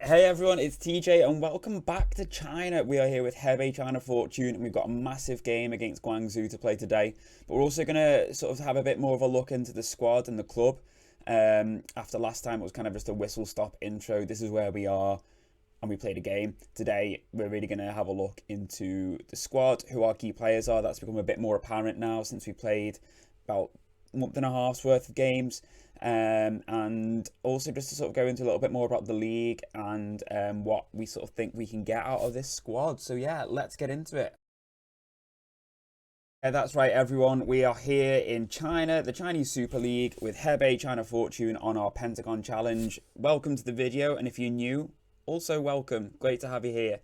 Hey everyone, it's TJ and welcome back to China. We are here with Hebei China Fortune and we've got a massive game against Guangzhou to play today. But we're also going to sort of have a bit more of a look into the squad and the club. After last time it was kind of just a whistle stop intro. This is where we are and we played a game. Today we're really going to have a look into the squad, who our key players are. That's become a bit more apparent now since we played about a month and a half's worth of games. And also just to sort of go into a little bit more about the league and what we sort of think we can get out of this squad. So yeah, let's get into it. Yeah, that's right, everyone. We are here in China, the Chinese Super League, with Hebei China Fortune on our Pentagon challenge. Welcome to the video, and if you're new, also welcome. Great to have you here.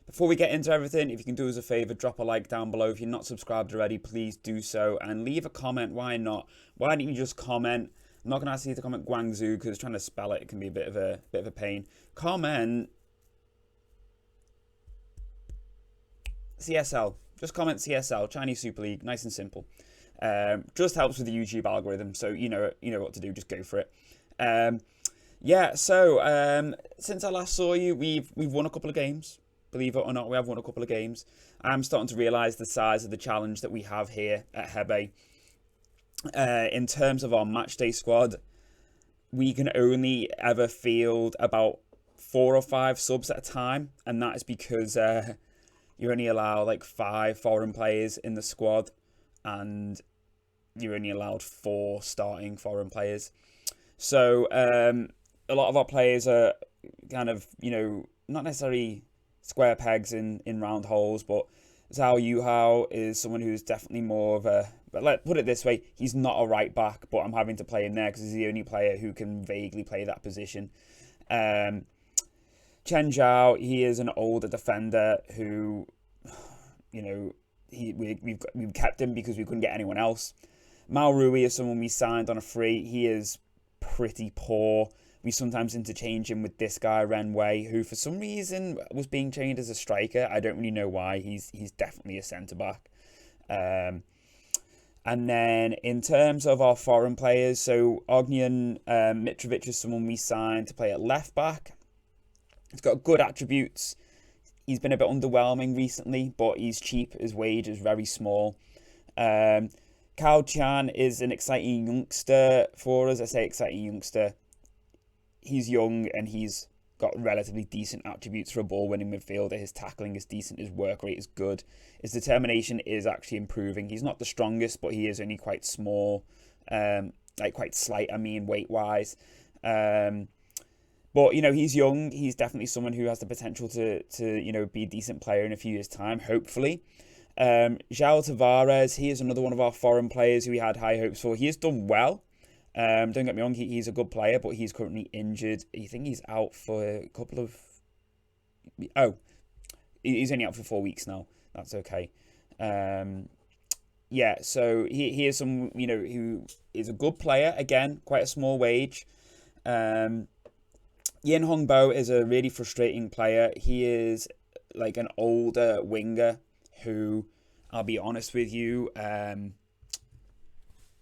Before we get into everything, if you can do us a favour, drop a like down below. If you're not subscribed already, please do so, and leave a comment. Why not? Why don't you just comment? I'm not going to ask you to comment Guangzhou because trying to spell it can be a bit of a pain. Comment CSL. Just comment CSL, Chinese Super League, nice and simple. Just helps with the YouTube algorithm, so you know what to do. Just go for it. Yeah. So since I last saw you, we've won a couple of games. Believe it or not, we have won a couple of games. I'm starting to realise the size of the challenge that we have here at Hebei. In terms of our matchday squad, we can only ever field about 4 or 5 subs at a time, and that is because you only allow like 5 foreign players in the squad, and you're only allowed 4 starting foreign players. So a lot of our players are kind of, not necessarily square pegs in round holes, but Zhao Yuhao is someone who's definitely more of a, but let's put it this way, he's not a right back, but I'm having to play him there because he's the only player who can vaguely play that position. Chen Zhao, he is an older defender who, we've kept him because we couldn't get anyone else. Mao Rui is someone we signed on a free. He is pretty poor. We sometimes interchange him with this guy, Ren Wei, who for some reason was being trained as a striker. I don't really know why. He's definitely a centre-back. And then in terms of our foreign players, so Ognian Mitrovic is someone we signed to play at left-back. He's got good attributes. He's been a bit underwhelming recently, but he's cheap. His wage is very small. Cao Chan is an exciting youngster for us. I say exciting youngster. He's young and he's got relatively decent attributes for a ball-winning midfielder. His tackling is decent. His work rate is good. His determination is actually improving. He's not the strongest, but he is only quite small, quite slight, weight-wise. But, he's young. He's definitely someone who has the potential to be a decent player in a few years' time, hopefully. João Tavares, he is another one of our foreign players who we had high hopes for. He has done well. Don't get me wrong, he's a good player, but he's currently injured. I think he's out for a couple of... Oh, he's only out for 4 weeks now. That's okay. Yeah, so he is some, who is a good player. Again, quite a small wage. Yin Hongbo is a really frustrating player. He is like an older winger who, I'll be honest with you,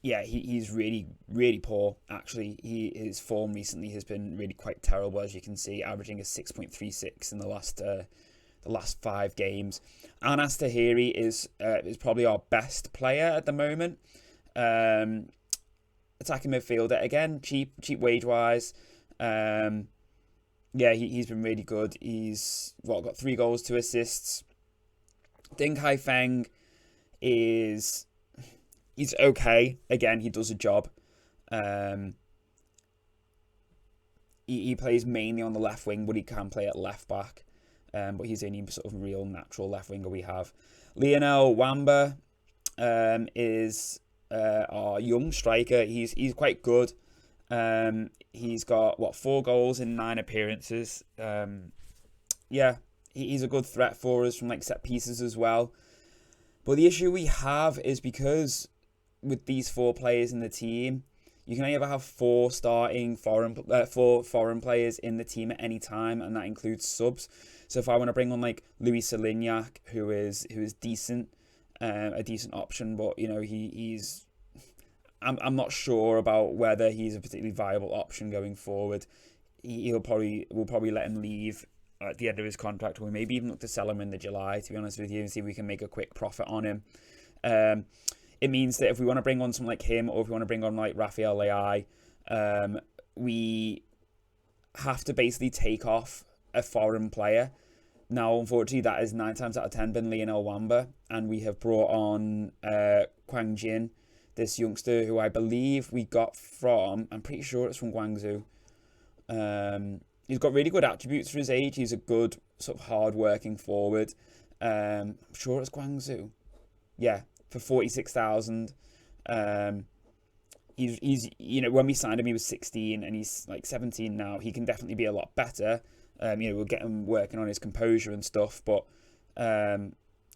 yeah, he's really, really poor, actually. His form recently has been really quite terrible, as you can see, averaging a 6.36 in the last 5 games. Anas Tahiri is probably our best player at the moment. Attacking midfielder, again, cheap wage-wise. Yeah, he's been really good. He's got 3 goals, 2 assists. Ding Haifeng is... He's okay. Again, he does a job. He plays mainly on the left wing, but he can play at left back. But he's the only sort of real natural left winger we have. Lionel Wamba is our young striker. He's quite good. He's got 4 goals in 9 appearances. Yeah, he's a good threat for us from set pieces as well. But the issue we have is because with these 4 players in the team, you can only ever have 4 starting foreign players in the team at any time, and that includes subs. So if I want to bring on Louis Solignac, who is decent, a decent option, but he's I'm not sure about whether he's a particularly viable option going forward. we'll probably let him leave at the end of his contract, or maybe even look to sell him in the July, to be honest with you, and see if we can make a quick profit on him. It means that if we want to bring on someone like him, or if we want to bring on like Rafael Leao, we have to basically take off a foreign player. Now, unfortunately, that is 9 times out of 10 been Lionel Wamba, and we have brought on Quang Jin, this youngster who I believe we got from, I'm pretty sure it's from Guangzhou. He's got really good attributes for his age. He's a good sort of hard-working forward. I'm sure it's Guangzhou. Yeah, for 46,000. He's when we signed him, he was 16, and he's like 17 now. He can definitely be a lot better. We'll get him working on his composure and stuff, but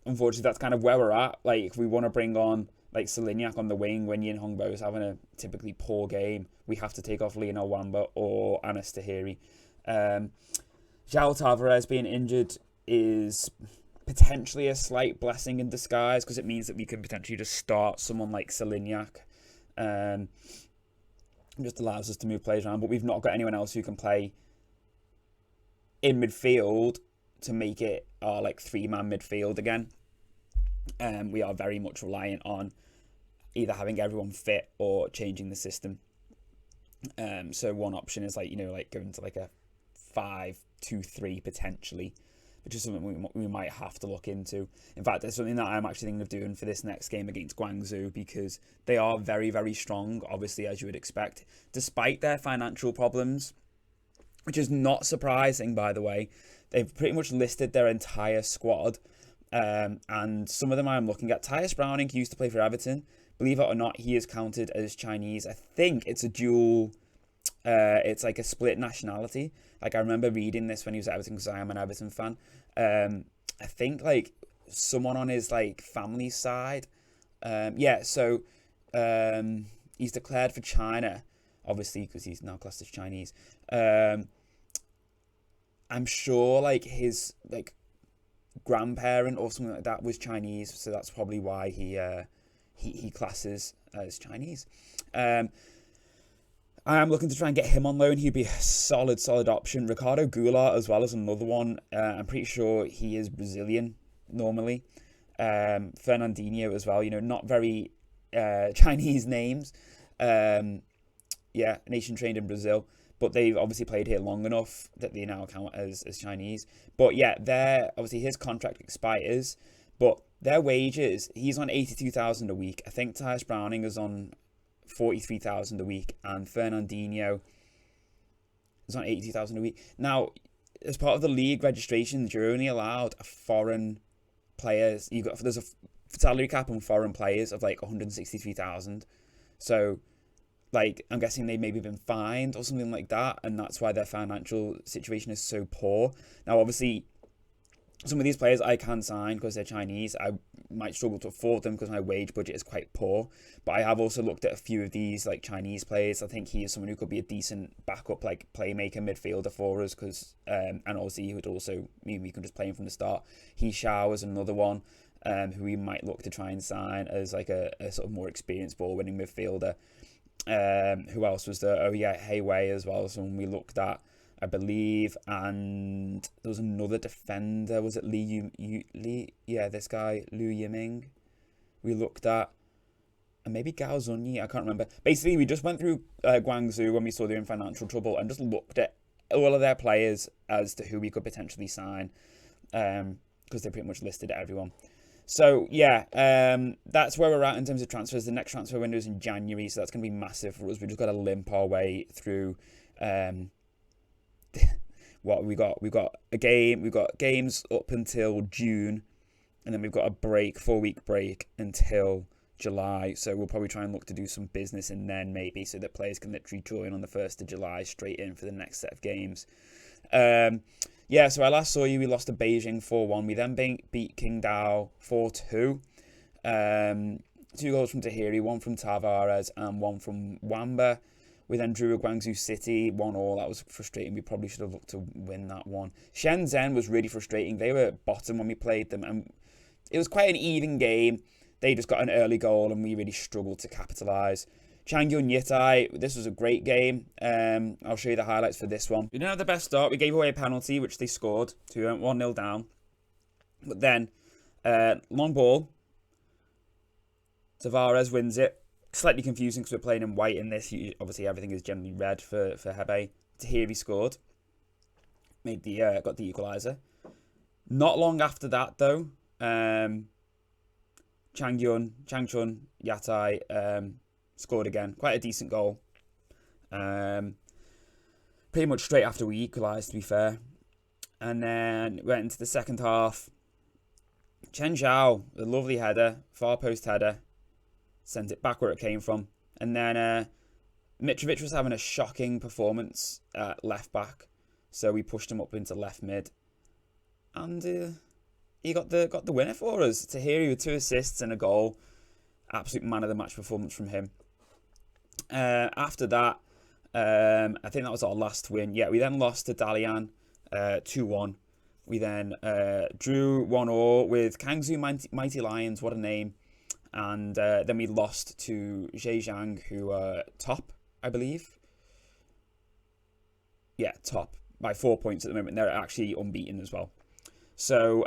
unfortunately, that's kind of where we're at. Like, if we want to bring on like Solignac on the wing when Yin Hongbo is having a typically poor game, we have to take off Lionel Wamba or Anas Tahiri. João Tavares being injured is potentially a slight blessing in disguise, because it means that we can potentially just start someone like Solignac. Just allows us to move players around, but we've not got anyone else who can play in midfield to make it our like 3-man midfield again. We are very much reliant on either having everyone fit or changing the system. So one option is like going to like a 5-2-3 potentially, which is something we might have to look into. In fact, it's something that I'm actually thinking of doing for this next game against Guangzhou, because they are very, very strong, obviously, as you would expect, despite their financial problems, which is not surprising, by the way. They've pretty much listed their entire squad, and some of them I'm looking at. Tyus Browning, who used to play for Everton, believe it or not, he is counted as Chinese. I think it's a dual, it's like a split nationality. Like, I remember reading this when he was at Everton, because I am an Everton fan. I think like someone on his like family side, so he's declared for China, obviously, because he's now classed as Chinese. I'm sure like his like grandparent or something like that was Chinese, so that's probably why he classes as Chinese. I am looking to try and get him on loan. He'd be a solid option. Ricardo Goulart as well as another one. I'm pretty sure he is Brazilian normally. Fernandinho as well. Not very Chinese names. Nation trained in Brazil, but they've obviously played here long enough that they now count as Chinese. But yeah, obviously his contract expires, but their wages, he's on 82,000 a week. I think Tyus Browning is on 43,000 a week, and Fernandinho is on 82,000 a week. Now, as part of the league registrations, you're only allowed foreign players. There's a salary cap on foreign players of like 163,000. So, like, I'm guessing they've maybe been fined or something like that, and that's why their financial situation is so poor. Now, obviously, some of these players I can sign because they're Chinese. I might struggle to afford them because my wage budget is quite poor. But I have also looked at a few of these like Chinese players. I think he is someone who could be a decent backup, like playmaker midfielder for us. Because and obviously he would also mean we can just play him from the start. He Xiao is another one who we might look to try and sign as like a sort of more experienced ball winning midfielder. Who else was there? Oh yeah, Hei Wei as well. Someone we looked at, I believe, and there was another defender. Was it Li? Yeah, this guy, Liu Yiming. We looked at, and maybe Gao Zunyi. I can't remember. Basically, we just went through Guangzhou when we saw they were in financial trouble, and just looked at all of their players as to who we could potentially sign, because they pretty much listed everyone. So yeah, that's where we're at in terms of transfers. The next transfer window is in January, so that's going to be massive for us. We just got to limp our way through. What we got a game. We've got games up until June, and then we've got a 4-week break until July. So we'll probably try and look to do some business and then maybe, so that players can literally join on the 1st of July straight in for the next set of games. So I last saw you. We lost to Beijing 4-1. We then beat Qingdao 4-2. 2 goals from Tahiri, 1 from Tavares, and 1 from Wamba. We then drew with Guangzhou City 1-1. That was frustrating. We probably should have looked to win that one. Shenzhen was really frustrating. They were bottom when we played them, and it was quite an even game. They just got an early goal, and we really struggled to capitalise. Changyun Yitai, this was a great game. I'll show you the highlights for this one. We didn't have the best start. We gave away a penalty, which they scored. So we went 1-0 down. But then, long ball. Tavares wins it. Slightly confusing because we're playing in white in this. Obviously, everything is generally red for Hebe. Tahiri scored. Got the equaliser. Not long after that, though, Changchun Yatai scored again. Quite a decent goal. Pretty much straight after we equalised, to be fair. And then went into the second half. Chen Zhao, a lovely header, far post header. Sent it back where it came from. And then Mitrovic was having a shocking performance at left back. So we pushed him up into left mid. And he got the winner for us. Tahiri with 2 assists and a goal. Absolute man of the match performance from him. After that, I think that was our last win. Yeah, we then lost to Dalian 2-1. We then drew 1-1 with Guangzhou Mighty Lions. What a name. And then we lost to Zhejiang, who are top, I believe. Yeah, top by 4 points at the moment. They're actually unbeaten as well. So,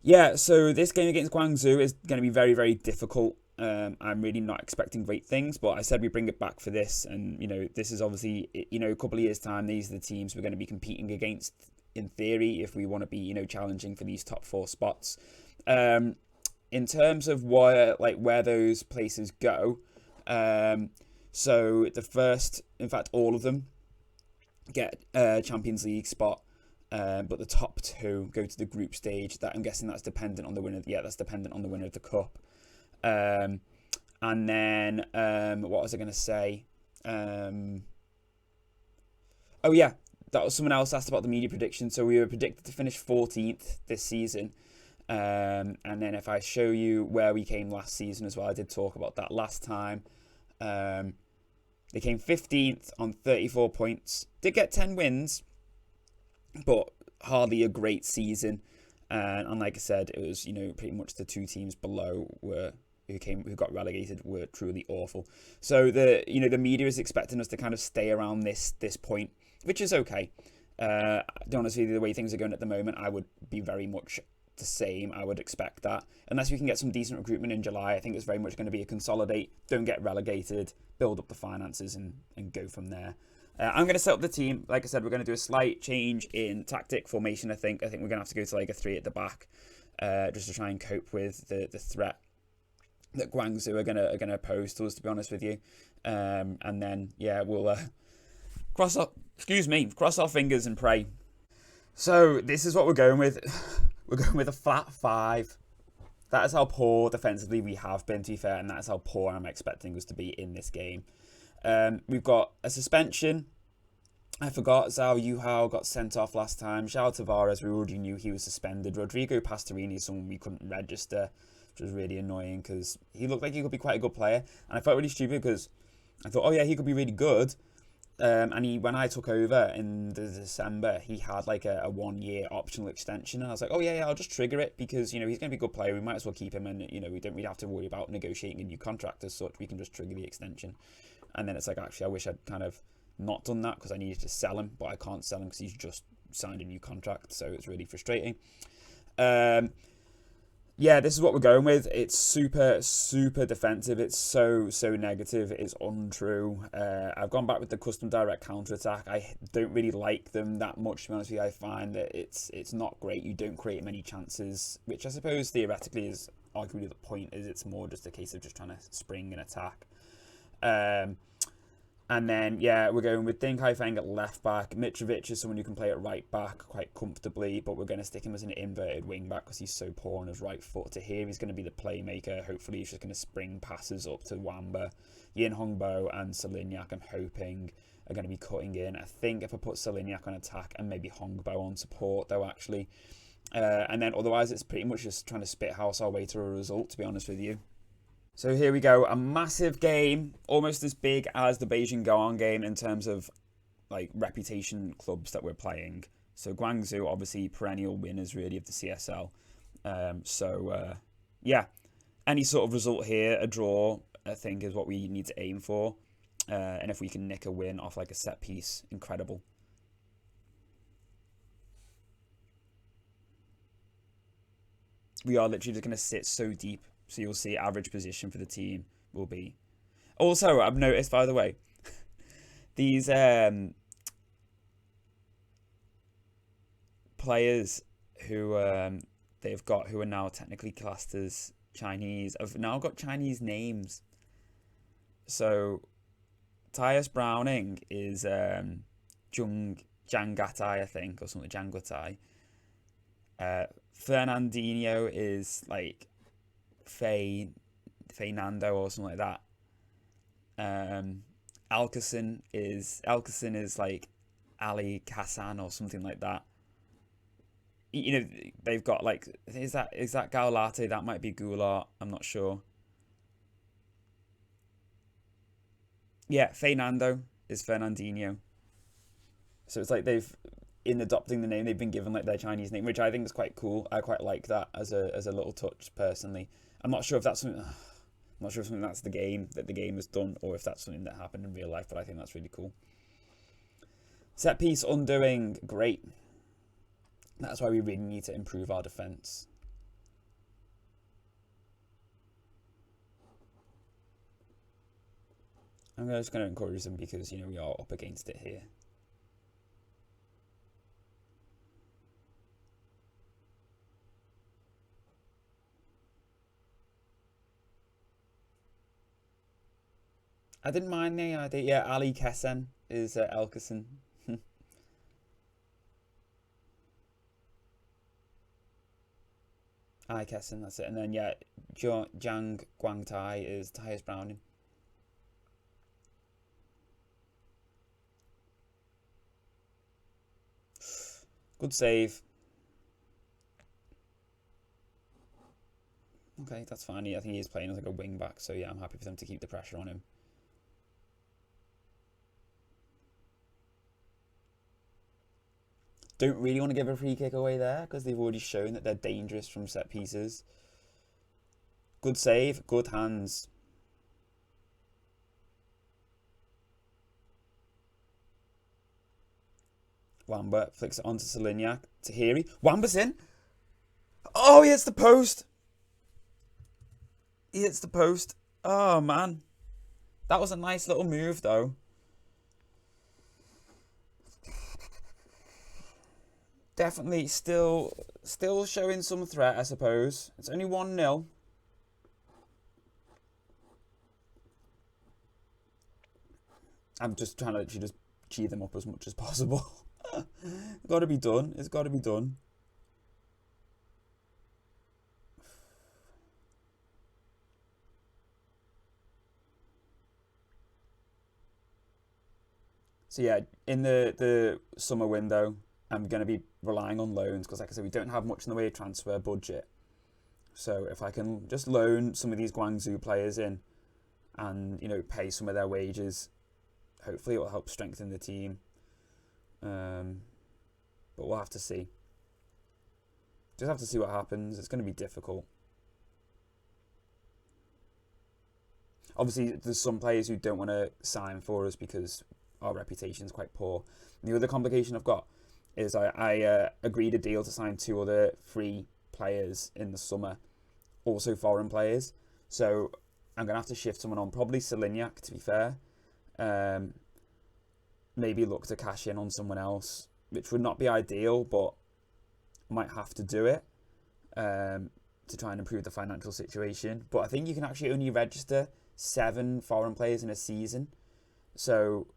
yeah, so this game against Guangzhou is going to be very, very difficult. I'm really not expecting great things, but I said we bring it back for this. And, this is obviously, a couple of years' time, these are the teams we're going to be competing against, in theory, if we want to be, challenging for these top 4 spots. In terms of where those places go, so the first, in fact, all of them get a Champions League spot, but the top 2 go to the group stage. That I'm guessing that's dependent on the winner. Yeah, that's dependent on the winner of the cup. And then what was I going to say? Oh yeah, that was someone else asked about the media prediction. So we were predicted to finish 14th this season. And then if I show you where we came last season as well, I did talk about that last time. They came 15th on 34 points. Did get 10 wins, but hardly a great season. And like I said, it was, pretty much the 2 teams below who got relegated were truly awful. So the media is expecting us to kind of stay around this point, which is okay. To be honest with you, the way things are going at the moment, I would be very much the same. I would expect that. Unless we can get some decent recruitment in July, I think it's very much going to be a consolidate, don't get relegated, build up the finances and go from there. I'm going to set up the team. Like I said, we're going to do a slight change in tactic formation, I think. I think we're going to have to go to like a 3 at the back just to try and cope with the threat that Guangzhou are going to pose to us, to be honest with you. And then, yeah, we'll cross our fingers and pray. So this is what we're going with. We're going with a flat 5. That is how poor defensively we have been, to be fair, and that's how poor I'm expecting us to be in this game. We've got a suspension. I forgot Zhao Yuhao got sent off last time. João Tavares, we already knew he was suspended. Rodrigo Pastorini is someone we couldn't register, which was really annoying because he looked like he could be quite a good player. And I felt really stupid because I thought, oh yeah, he could be really good. And when I took over in December, he had like a 1-year optional extension. And I was like, oh yeah, I'll just trigger it because, he's going to be a good player. We might as well keep him. And, we don't really have to worry about negotiating a new contract as such. We can just trigger the extension. And then it's like, actually, I wish I'd kind of not done that because I needed to sell him. But I can't sell him because he's just signed a new contract. So it's really frustrating. Yeah, this is what we're going with. It's super, super defensive. It's so negative. It's untrue. I've gone back with the custom direct counter-attack. I don't really like them that much, to be honest with you. I find that it's not great. You don't create many chances, which I suppose theoretically is arguably the point. Is it's more just a case of just trying to spring and attack. And then, yeah, we're going with Ding Haifeng at left back. Mitrovic is someone who can play at right back quite comfortably, but we're going to stick him as an inverted wing back because he's so poor on his right foot. To here, he's going to be the playmaker. Hopefully, he's just going to spring passes up to Wamba. Yin Hongbo and Solignac, I'm hoping, are going to be cutting in. I think if I put Solignac on attack and maybe Hongbo on support, though, actually. And then otherwise, it's pretty much just trying to spit house our way to a result, to be honest with you. So here we go, a massive game, almost as big as the Beijing Goan game in terms of like reputation clubs that we're playing. So Guangzhou, obviously perennial winners really of the CSL. Yeah, any sort of result here, a draw, I think, is what we need to aim for. And if we can nick a win off like a set piece, incredible. We are literally just going to sit so deep. So you'll see average position for the team will be. Also, I've noticed, by the way, these players who they've got who are now technically classed as Chinese have now got Chinese names. So Tyus Browning is Jangatai, I think, or something, Jangatai. Fernandinho is like Fernando or something like that. Alcacin is like Ali Hassan or something like that. You know, they've got like, is that Gaulate? That might be Goulart. I'm not sure. Yeah, Fernando is Fernandinho. So it's like in adopting the name, they've been given like their Chinese name, which I think is quite cool. I quite like that as a little touch personally. I'm not sure if that's something. I'm not sure if something that's the game has done, or if that's something that happened in real life. But I think that's really cool. Set piece undoing, great. That's why we really need to improve our defense. I'm just going to encourage them because, you know, we are up against it here. I didn't mind the idea. Yeah, Ali Kessen is Elkerson. Ali Kessen, that's it. And then, yeah, Zhang Guangtai is Tyus Browning. Good save. Okay, that's fine. I think he is playing as like a wing back, so yeah, I'm happy for them to keep the pressure on him. Don't really want to give a free kick away there because they've already shown that they're dangerous from set pieces. Good save, good hands. Wamba flicks it onto Solignac. Tahiri. Wamba's in. Oh, he hits the post. He hits the post. Oh, man. That was a nice little move, though. Definitely still showing some threat, I suppose. It's only 1-0. I'm just trying to literally just cheer them up as much as possible. It's got to be done. It's got to be done. So yeah, in the summer window, I'm going to be relying on loans because, like I said, we don't have much in the way of transfer budget. So if I can just loan some of these Guangzhou players in and, you know, pay some of their wages, hopefully it will help strengthen the team. But we'll have to see. Just have to see what happens. It's going to be difficult. Obviously, there's some players who don't want to sign for us because our reputation is quite poor. And the other complication I've got is I agreed a deal to sign 2 other free players in the summer, also foreign players. So I'm going to have to shift someone on, probably Solignac, to be fair. Maybe look to cash in on someone else, which would not be ideal, but might have to do it to try and improve the financial situation. But I think you can actually only register 7 foreign players in a season. So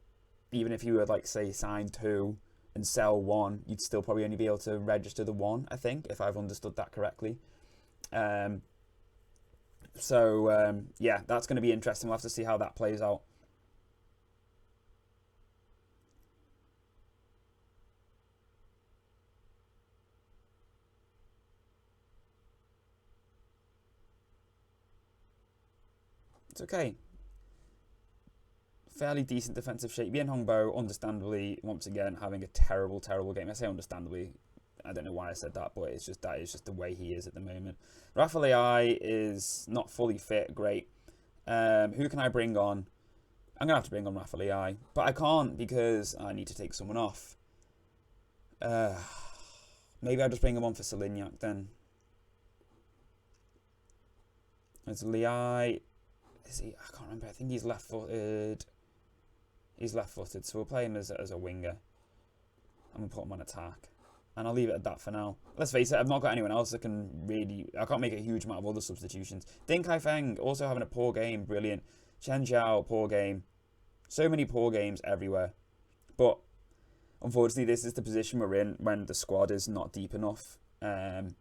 even if you would, like, say, sign 2 and sell 1, you'd still probably only be able to register the 1, I think, if I've understood that correctly. Yeah, that's going to be interesting. We'll have to see how that plays out. It's okay. Fairly decent defensive shape. Bien Hongbo, understandably, once again, having a terrible, terrible game. I say understandably. I don't know why I said that, but that is just the way he is at the moment. Rafa Leai is not fully fit. Great. Who can I bring on? I'm going to have to bring on Rafa Leai, but I can't because I need to take someone off. Maybe I'll just bring him on for Solignac then. It's Leai. Is he? I can't remember. I think he's left-footed. He's left-footed, so we'll play him as a winger. I'm going to put him on attack. And I'll leave it at that for now. Let's face it, I've not got anyone else that can really... I can't make a huge amount of other substitutions. Ding Kai Feng also having a poor game. Brilliant. Chen Zhao, poor game. So many poor games everywhere. But unfortunately, this is the position we're in when the squad is not deep enough. And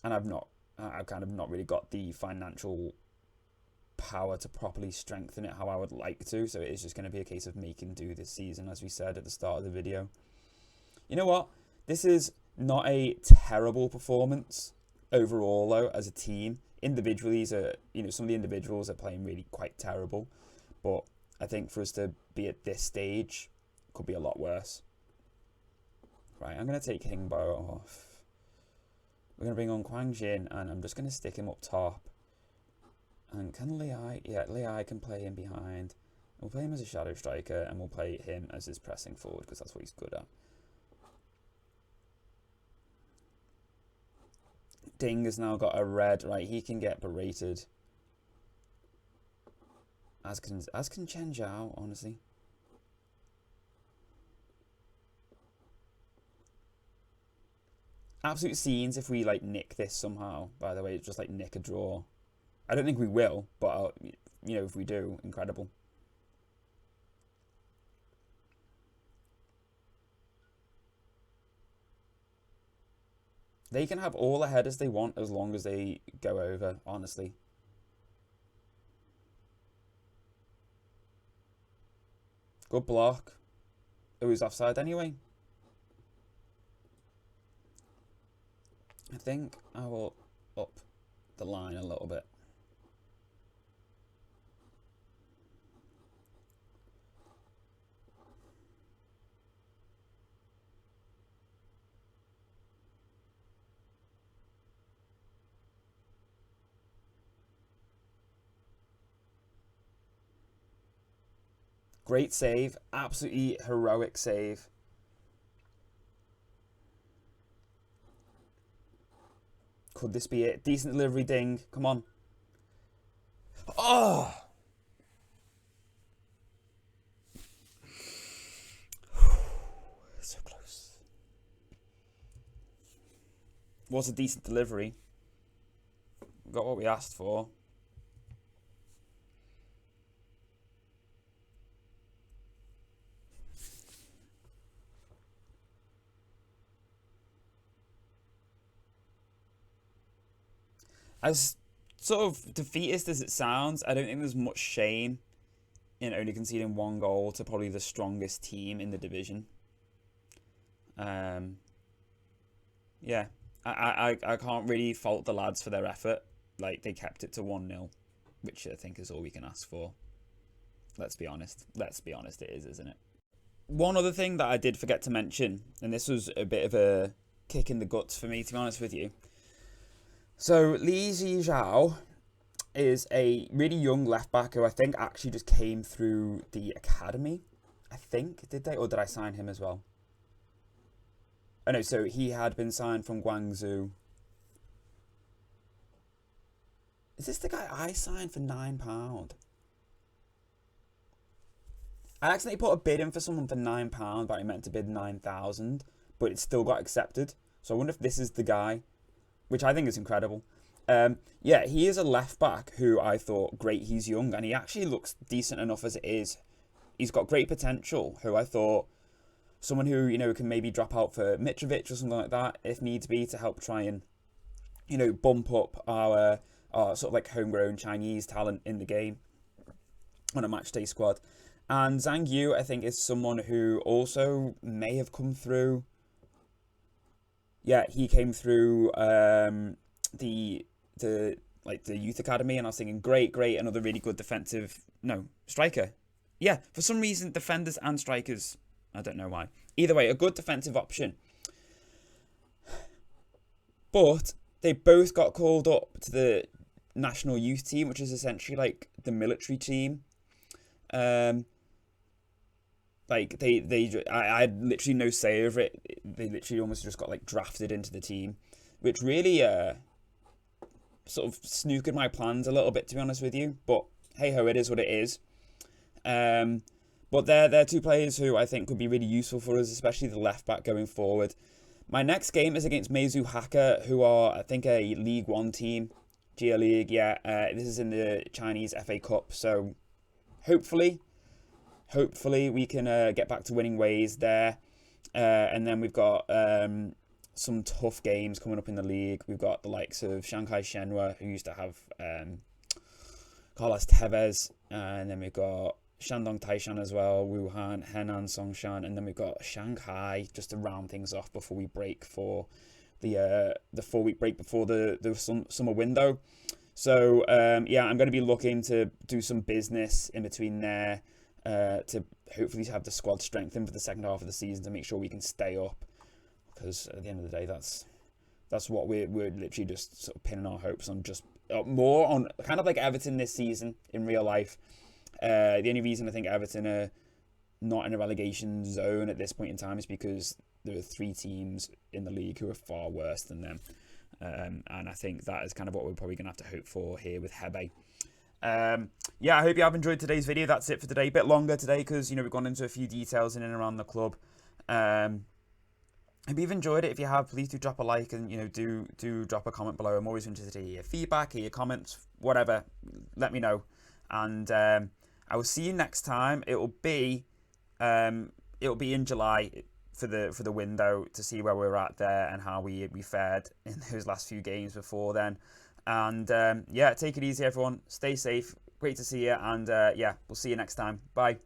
I've kind of not really got the financial power to properly strengthen it how I would like to. So it is just going to be a case of making do this season, as we said at the start of the video. You know what? This is not a terrible performance overall, though, as a team. Individually, some of the individuals are playing really quite terrible. But I think for us to be at this stage, it could be a lot worse. Right, I'm going to take Hingbo off. We're going to bring on Quang Jin, and I'm just going to stick him up top. And can Leai... Yeah, Leai can play him behind. We'll play him as a shadow striker, and we'll play him as his pressing forward, because that's what he's good at. Ding has now got a red. Right, he can get berated. As can Chen Zhao, honestly. Absolute scenes if we, like, nick this somehow, by the way. Just, like, nick a draw. I don't think we will, but, if we do, incredible. They can have all the headers they want as long as they go over, honestly. Good block. It was offside anyway. I think I will up the line a little bit. Great save. Absolutely heroic save. Could this be it? Decent delivery, Ding. Come on. Oh! So close. Was a decent delivery. Got what we asked for. As sort of defeatist as it sounds, I don't think there's much shame in only conceding one goal to probably the strongest team in the division. Yeah, I can't really fault the lads for their effort. Like, they kept it to 1-0, which I think is all we can ask for. Let's be honest. It is, isn't it? One other thing that I did forget to mention, and this was a bit of a kick in the guts for me, to be honest with you. So, Li Zhao is a really young left-back who I think actually just came through the academy. I think, did they? Or did I sign him as well? Oh no, so he had been signed from Guangzhou. Is this the guy I signed for £9? I accidentally put a bid in for someone for £9, but I meant to bid 9,000, but it still got accepted. So I wonder if this is the guy, which I think is incredible. Yeah, he is a left-back who I thought, great, he's young, and he actually looks decent enough as it is. He's got great potential, who I thought, someone who, can maybe drop out for Mitrovic or something like that, if needs be, to help try and, bump up our sort of like homegrown Chinese talent in the game on a matchday squad. And Zhang Yu, I think, is someone who also may have come through. Yeah, he came through the youth academy, and I was thinking, great, another really good striker. Yeah, for some reason, defenders and strikers, I don't know why. Either way, a good defensive option. But they both got called up to the national youth team, which is essentially like the military team. Like I had literally no say over it. They literally almost just got like drafted into the team, which really sort of snookered my plans a little bit, to be honest with you. But hey ho, it is what it is. But they're two players who I think could be really useful for us, especially the left back going forward. My next game is against Meizu Haka, who are, I think, a League One team. Gia League, yeah. This is in the Chinese FA Cup, so hopefully we can get back to winning ways there. And then we've got some tough games coming up in the league. We've got the likes of Shanghai Shenhua, who used to have Carlos Tevez, and then we've got Shandong Taishan as well, Wuhan, Henan Songshan, and then we've got Shanghai just to round things off before we break for the 4-week break before the summer window. So yeah, I'm going to be looking to do some business in between there to hopefully have the squad strengthened for the second half of the season to make sure we can stay up, because at the end of the day, that's what we're literally just sort of pinning our hopes on, just more on kind of like Everton this season in real life. The only reason I think Everton are not in a relegation zone at this point in time is because there are 3 teams in the league who are far worse than them. And I think that is kind of what we're probably going to have to hope for here with Hebe. Yeah, I hope you have enjoyed today's video. That's it for today. A bit longer today because, we've gone into a few details in and around the club. If you've enjoyed it, if you have, please do drop a like and, do drop a comment below. I'm always interested to hear your feedback, hear your comments, whatever. Let me know. And I will see you next time. It'll be in July for the window to see where we're at there and how we fared in those last few games before then. And yeah, take it easy, everyone. Stay safe. Great to see you. And yeah, we'll see you next time. Bye.